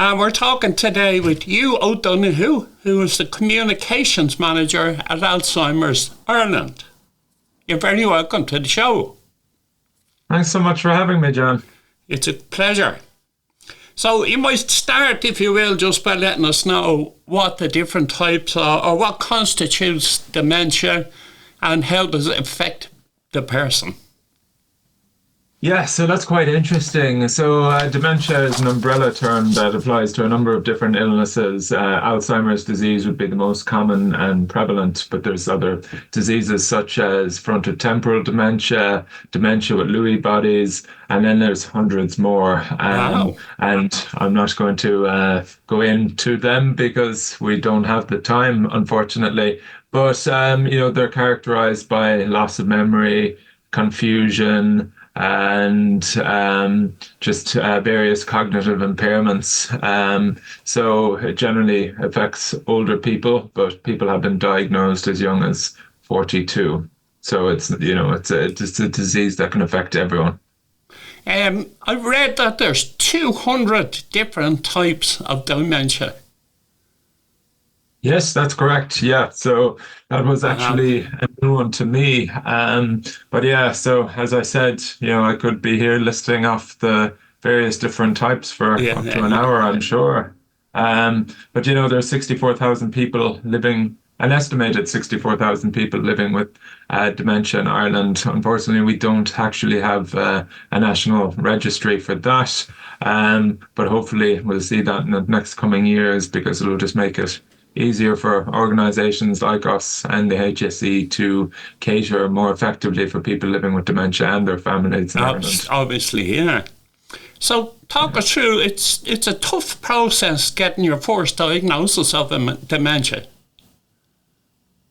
And we're talking today with Hugh O'Donoghue, who is the Communications Manager at Alzheimer's Ireland. You're very welcome to the show. Thanks so much for having me, John. It's a pleasure. So you might start, if you will, just by letting us know what the different types are, or what constitutes dementia, and how does it affect the person. Yeah, so that's quite interesting. So dementia is an umbrella term that applies to a number of different illnesses. Alzheimer's disease would be the most common and prevalent, but there's other diseases such as frontotemporal dementia, dementia with Lewy bodies, and then there's hundreds more. Wow. And I'm not going to go into them because we don't have the time, unfortunately. But, they're characterized by loss of memory, confusion, and just various cognitive impairments. So it generally affects older people, but people have been diagnosed as young as 42. So it's a disease that can affect everyone. I've read that there's 200 different types of dementia. Yes, that's correct. Yeah, so that was actually a new one to me. But yeah, so as I said, I could be here listing off the various different types for up to an hour, I'm sure. But there's 64,000 people living, an estimated 64,000 people living with dementia in Ireland. Unfortunately, we don't actually have a national registry for that. But hopefully we'll see that in the next coming years because it'll just make it easier for organisations like us and the HSE to cater more effectively for people living with dementia and their families in Ireland. Obviously, yeah. So talk us through, it's a tough process getting your first diagnosis of dementia.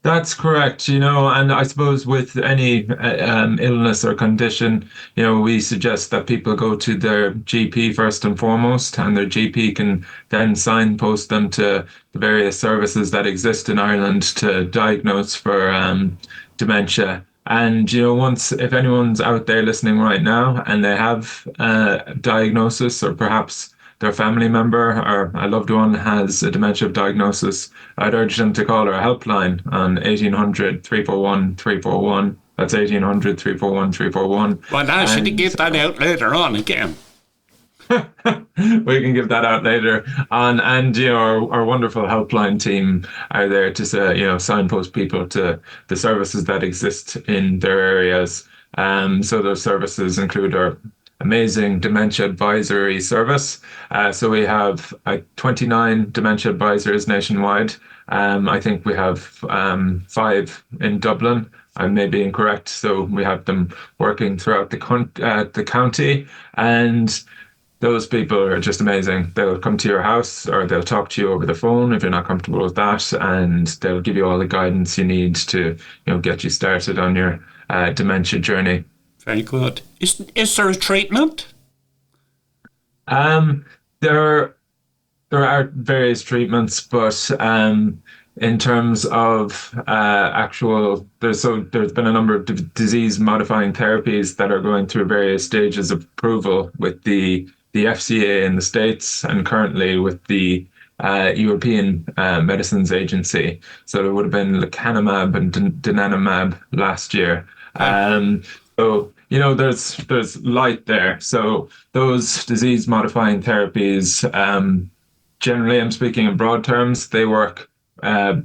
That's correct, and I suppose with any illness or condition, we suggest that people go to their GP first and foremost, and their GP can then signpost them to the various services that exist in Ireland to diagnose for dementia. And, if anyone's out there listening right now and they have a diagnosis or perhaps their family member or a loved one has a dementia diagnosis, I'd urge them to call our helpline on 1800 341 341. That's 1800 341 341. Well, I should give that out later on again. We can give that out later on, and our wonderful helpline team are there to signpost people to the services that exist in their areas. So those services include our amazing dementia advisory service. So we have 29 dementia advisors nationwide. I think we have 5 in Dublin. I may be incorrect. So we have them working throughout the county, and those people are just amazing. They'll come to your house or they'll talk to you over the phone if you're not comfortable with that, and they'll give you all the guidance you need to get you started on your dementia journey. Very good. Is there a treatment? There are various treatments, but in terms of there's been a number of disease-modifying therapies that are going through various stages of approval with the FCA in the States and currently with the European Medicines Agency. So there would have been lecanemab and donanemab last year. So there's light there. So those disease-modifying therapies, generally, I'm speaking in broad terms, they work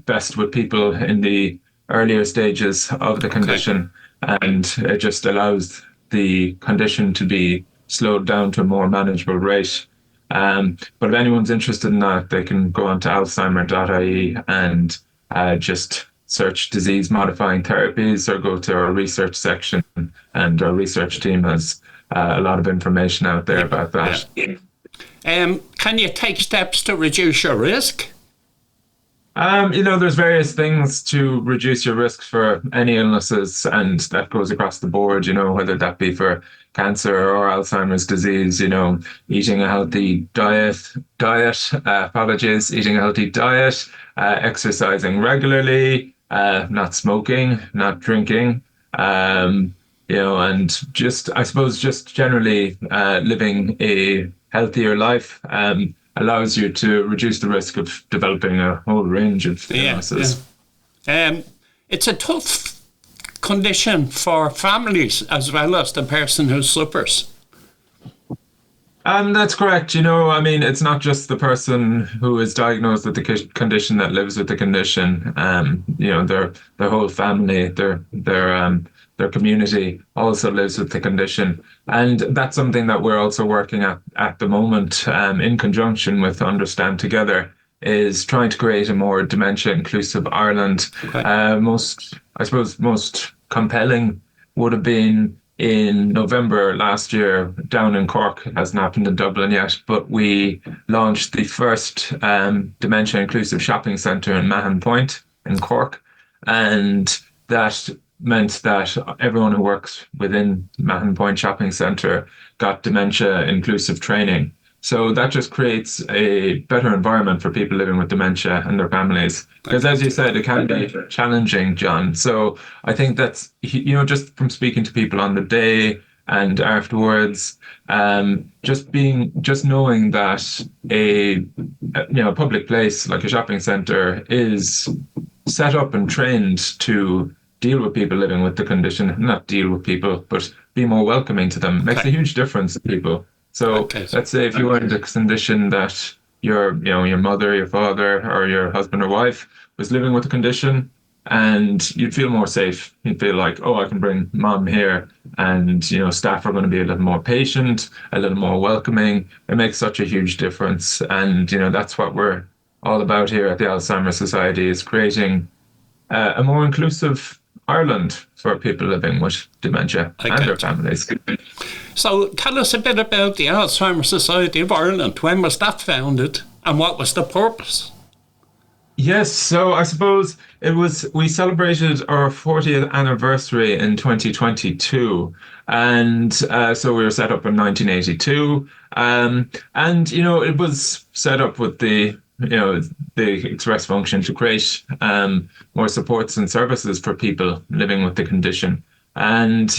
best with people in the earlier stages of the condition, and it just allows the condition to be slowed down to a more manageable rate. But if anyone's interested in that, they can go on to alzheimer.ie and just search disease-modifying therapies or go to our research section, and our research team has a lot of information out there about that. Can you take steps to reduce your risk? There's various things to reduce your risk for any illnesses, and that goes across the board, whether that be for cancer or Alzheimer's disease, eating a healthy eating a healthy diet, exercising regularly, not smoking, not drinking, and just, I suppose, just generally living a healthier life. allows you to reduce the risk of developing a whole range of Yeah, illnesses. yeah. It's a tough condition for families as well as the person who suffers. That's correct. I mean, it's not just the person who is diagnosed with the condition that lives with the condition. Their whole family, their community also lives with the condition, and that's something that we're also working at the moment, in conjunction with Understand Together, is trying to create a more dementia inclusive Ireland. Okay. I suppose, most compelling would have been in November last year down in Cork. It hasn't happened in Dublin yet, but we launched the first dementia inclusive shopping centre in Mahon Point in Cork. And that meant that everyone who works within Mahon Point Shopping Centre got dementia inclusive training. So that just creates a better environment for people living with dementia and their families. Because as you said, it can be challenging, John. So I think that's, just from speaking to people on the day and afterwards, just knowing that a public place like a shopping centre is set up and trained to deal with people living with the condition, not deal with people, but be more welcoming to them, makes a huge difference to people. So let's say if you were in the condition that your mother, your father, or your husband or wife was living with a condition, and you'd feel more safe. You'd feel like, oh, I can bring mom here, and staff are going to be a little more patient, a little more welcoming. It makes such a huge difference, and that's what we're all about here at the Alzheimer Society, is creating a more inclusive Ireland for people living with dementia and their families. So tell us a bit about the Alzheimer Society of Ireland. When was that founded and what was the purpose? Yes, so I suppose we celebrated our 40th anniversary in 2022. And so we were set up in 1982. And it was set up with the express function to create more supports and services for people living with the condition. And,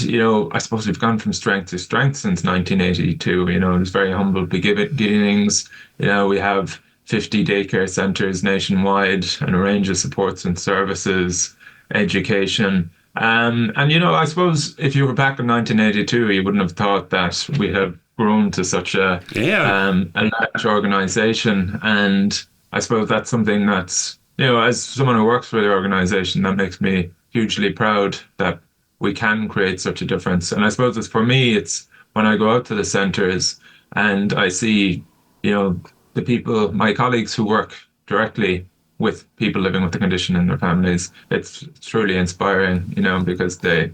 I suppose we've gone from strength to strength since 1982. It was very humble beginnings. We have 50 daycare centres nationwide and a range of supports and services, education. And, I suppose if you were back in 1982, you wouldn't have thought that we had grown to such a large organisation. And I suppose that's something that's, as someone who works for the organisation, that makes me hugely proud that we can create such a difference. And I suppose for me, it's when I go out to the centres and I see, the people, my colleagues who work directly with people living with the condition and their families, it's truly inspiring, because they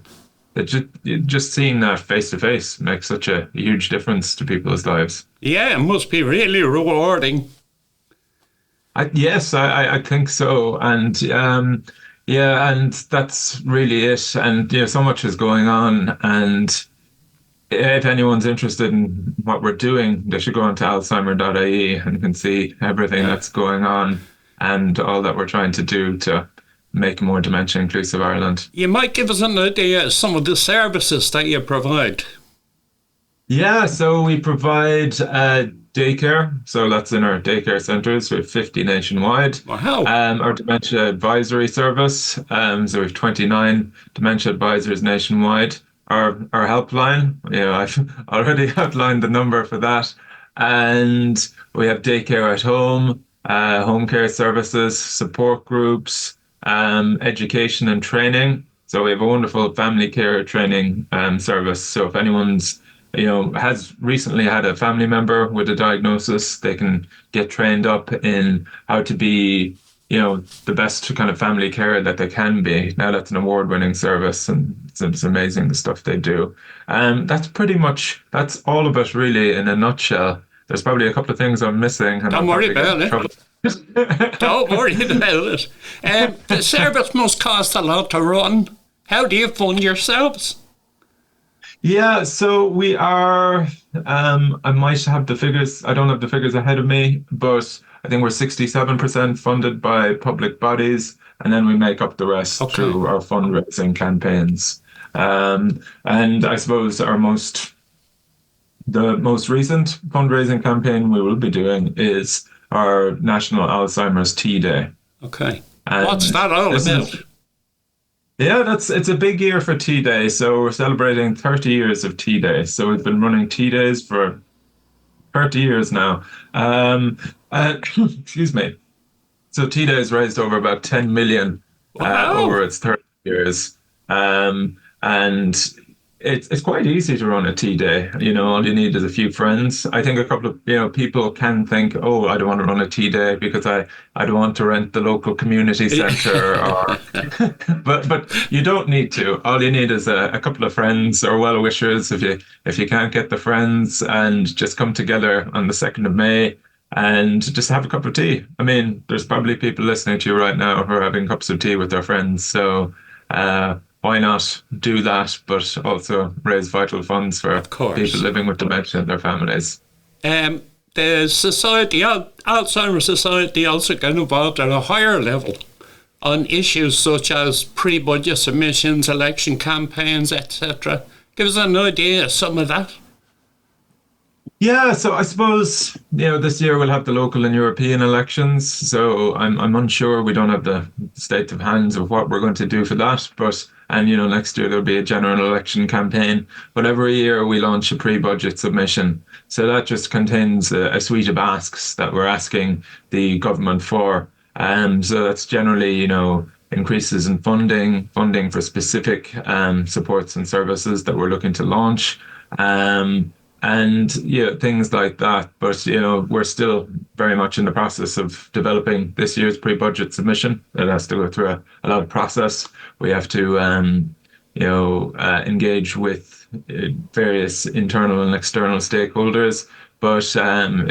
just seeing that face to face makes such a huge difference to people's lives. Yeah, it must be really rewarding. Yes, I think so. And and that's really it. And so much is going on. And if anyone's interested in what we're doing, they should go on to alzheimer.ie and can see everything that's going on and all that we're trying to do to make a more dementia inclusive Ireland. You might give us an idea of some of the services that you provide. Yeah, so we provide daycare. So that's in our daycare centres. We have 50 nationwide. Wow. Our dementia advisory service. So we have 29 dementia advisors nationwide. Our helpline, I've already outlined the number for that. And we have daycare at home, home care services, support groups, education and training. So we have a wonderful family care training service. So if anyone's has recently had a family member with a diagnosis, they can get trained up in how to be, the best kind of family care that they can be. Now that's an award-winning service, and it's amazing the stuff they do. That's all of it really in a nutshell. There's probably a couple of things I'm missing. And Don't worry about it. Don't worry about it. The service must cost a lot to run. How do you fund yourselves? Yeah, so we are, I might have the figures, I don't have the figures ahead of me, but I think we're 67% funded by public bodies, and then we make up the rest through our fundraising campaigns. And I suppose our most The most recent fundraising campaign we will be doing is our National Alzheimer's Tea Day. Okay. What's And that all this about? is, yeah, it's a big year for Tea Day. So we're celebrating 30 years of Tea Day. So we've been running Tea Days for 30 years now. Excuse me. So Tea Days raised over about 10 million Wow. over its 30 years. And it's quite easy to run a tea day. All you need is a few friends. I think a couple of, people can think, oh, I don't want to run a tea day because I don't want to rent the local community center or but you don't need to. All you need is a couple of friends or well wishers if you can't get the friends and just come together on the 2nd of May and just have a cup of tea. I mean, there's probably people listening to you right now who are having cups of tea with their friends. So why not do that, but also raise vital funds for Of people course. living with dementia and their families? Um, the society, Alzheimer Society, also get involved at a higher level on issues such as pre-budget submissions, election campaigns, etc. Give us an idea of some of that. Yeah, so I suppose, this year we'll have the local and European elections. So I'm unsure. We don't have the state of hands of what we're going to do for that. And next year there'll be a general election campaign. But every year we launch a pre-budget submission. So that just contains a suite of asks that we're asking the government for. So that's generally, increases in funding for specific supports and services that we're looking to launch. And things like that. But we're still very much in the process of developing this year's pre-budget submission. It has to go through a lot of process. We have to engage with various internal and external stakeholders. But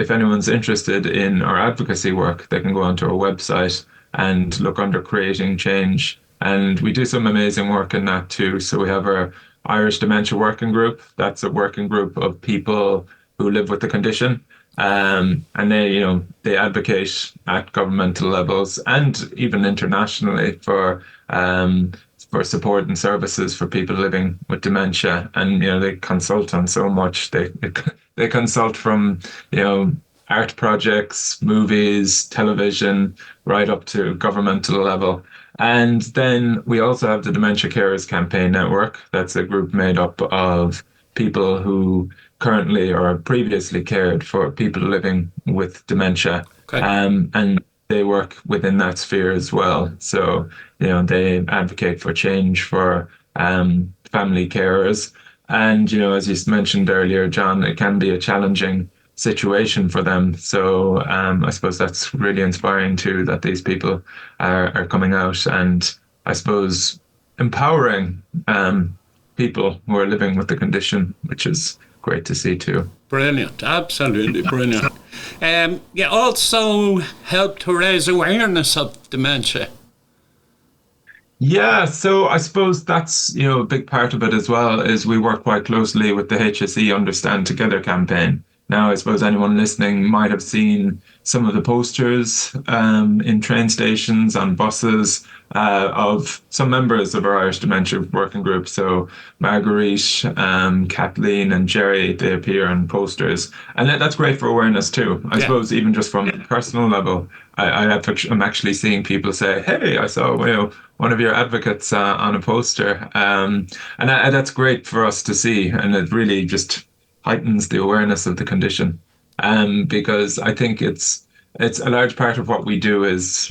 if anyone's interested in our advocacy work, they can go onto our website and look under Creating Change. And we do some amazing work in that too. So we have our Irish Dementia Working Group. That's a working group of people who live with the condition. And they advocate at governmental levels and even internationally for support and services for people living with dementia. And they consult on so much. They consult from art projects, movies, television, right up to governmental level. And then we also have the Dementia Carers Campaign Network. That's a group made up of people who currently or previously cared for people living with dementia. Okay. And they work within that sphere as well. So, they advocate for change for family carers. And, as you mentioned earlier, John, it can be a challenging situation for them. So I suppose that's really inspiring too, that these people are coming out and I suppose empowering people who are living with the condition, which is great to see too. Brilliant, absolutely brilliant. You also help to raise awareness of dementia. Yeah, so I suppose that's, a big part of it as well, is we work quite closely with the HSE Understand Together campaign. Now, I suppose anyone listening might have seen some of the posters in train stations, on buses, of some members of our Irish Dementia Working Group. So Marguerite, Kathleen and Jerry, they appear on posters. And that's great for awareness too. I Yeah. suppose even just from a personal level, I'm actually seeing people say, hey, I saw one of your advocates on a poster. And that's great for us to see. And it really just heightens the awareness of the condition. Because I think it's a large part of what we do is,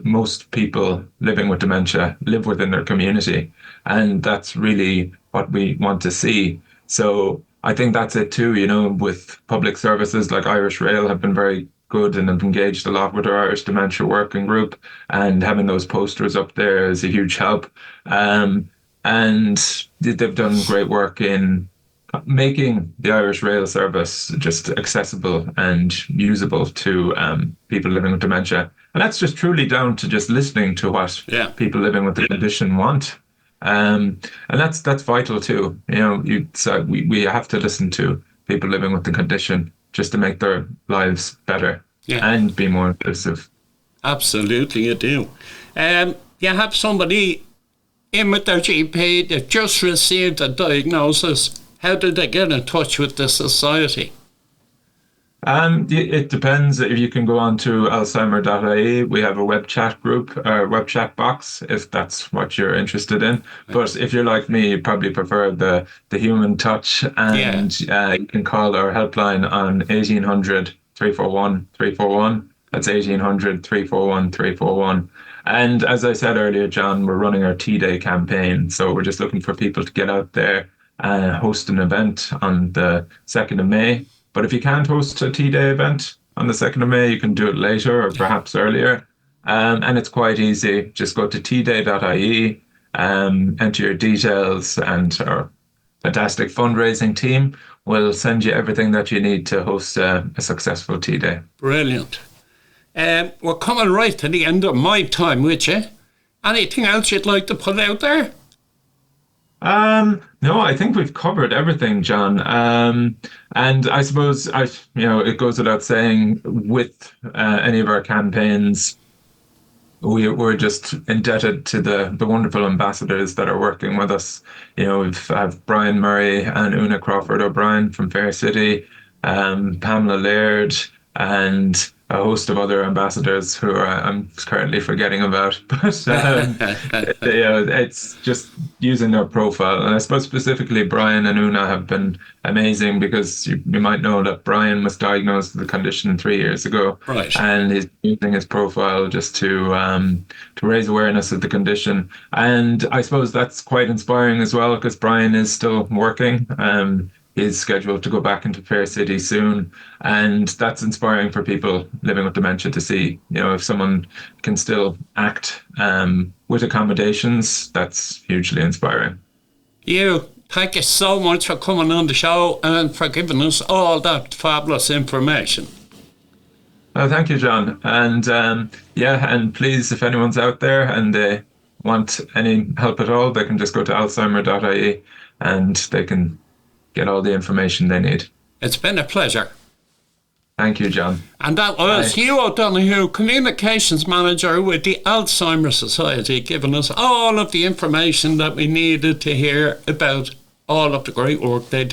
most people living with dementia live within their community, and that's really what we want to see. So I think that's it too, with public services like Irish Rail have been very good and have engaged a lot with our Irish Dementia Working Group, and having those posters up there is a huge help. And they've done great work in making the Irish rail service just accessible and usable to people living with dementia. And that's just truly down to just listening to what Yeah. people living with the condition want. And that's vital too. So we have to listen to people living with the condition just to make their lives better Yeah. and be more inclusive. Absolutely, you do. You have somebody in with their GP that just received a diagnosis. How do they get in touch with the society? It depends. If you can go on to Alzheimer.ie, we have a web chat group, or web chat box, if that's what you're interested in. But if you're like me, you probably prefer the human touch, Yeah, and you can call our helpline on 1800 341 341. That's 1800 341 341. And as I said earlier, John, we're running our Tea Day campaign. So we're just looking for people to get out there and host an event on the 2nd of May. But if you can't host a Tea Day event on the 2nd of May, you can do it later or perhaps earlier. And it's quite easy. Just go to tday.ie, enter your details, and our fantastic fundraising team will send you everything that you need to host a successful Tea Day. brilliant. We're coming right to the end of my time with you. Anything else you'd like to put out there? No, I think we've covered everything, John. And I suppose it goes without saying with any of our campaigns, we're just indebted to the wonderful ambassadors that are working with us. We've have Brian Murray and Una Crawford O'Brien from Fair City, Pamela Laird, and a host of other ambassadors who I'm currently forgetting about. But it's just using their profile. And I suppose specifically Brian and Una have been amazing because you might know that Brian was diagnosed with the condition 3 years ago. Right. And he's using his profile just to raise awareness of the condition. And I suppose that's quite inspiring as well because Brian is still working. He's scheduled to go back into Fair City soon. And that's inspiring for people living with dementia to see, if someone can still act with accommodations, that's hugely inspiring. Hugh, thank you so much for coming on the show and for giving us all that fabulous information. Thank you, John. And and please, if anyone's out there and they want any help at all, they can just go to alzheimer.ie and they can get all the information they need. It's been a pleasure. Thank you, John. And that was Hugh O'Donoghue, Communications Manager with the Alzheimer Society, giving us all of the information that we needed to hear about all of the great work they do.